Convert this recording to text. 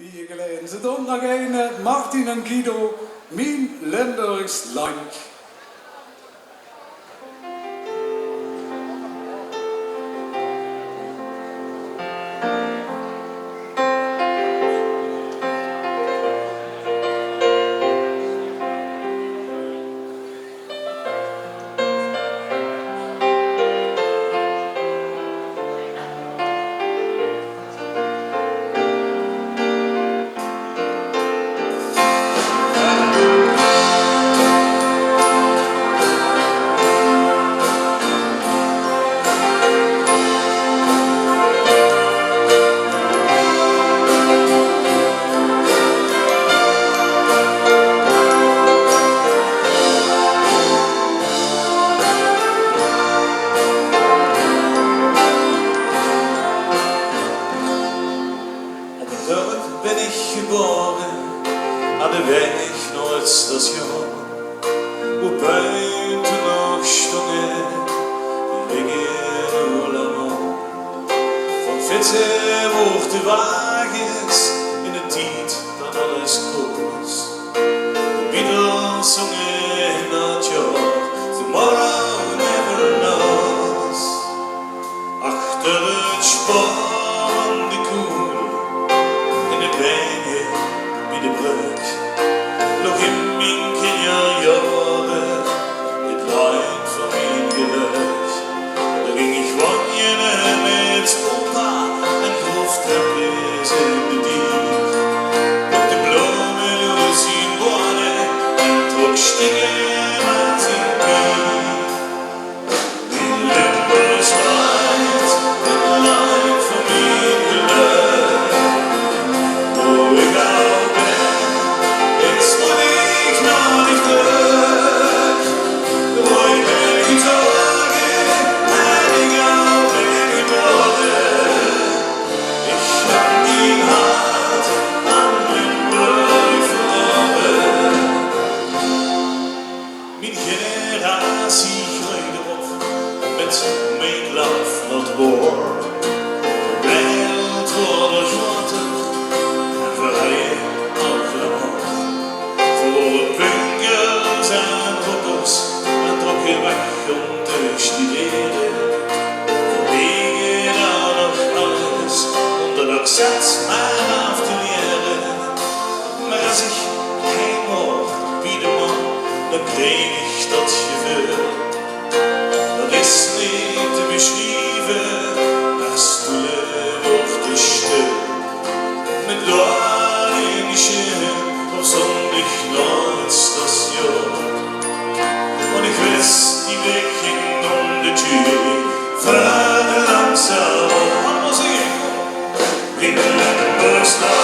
Hier geleden ze dan nog een, Martin en Guido, Mijn Limburgs Land. Dort ben ik geboren, aan de weg naar het station. Hoe buiten nog stonden, liggen allemaal. Van fietsen wordt de wagens in de tijd dat alles kost. De Beatles zongen dat jaar, tomorrow never knows. Achter het spoor van de koe bij de brug, nog in mijn kinderjaren, dit luid van mijn geluk. Daar ging ik wandelen met opa en groftrapjes in de diep. Op de bloemen door zijn woorden en trok stingen uit zijn piep. Mijn Limburgs Land, dit luid van mijn geluk. Make love, not war. Wereld wordt groter en vrij allemaal. Voor punkers en rockers en trokken weg om te studeren. Verlegen dan nog alles onder de accent maar af te leren. Maar als ik geen woord wie de man, dan kreeg ik dat gevoel. Dat is niet te beschrijven, maar stoelen wordt te stil. Met Doornje op zondag naar het station. Want ik wist, die weg ging om de tür, verder langzaam. Allemaal zingen. In de Limburgs Land.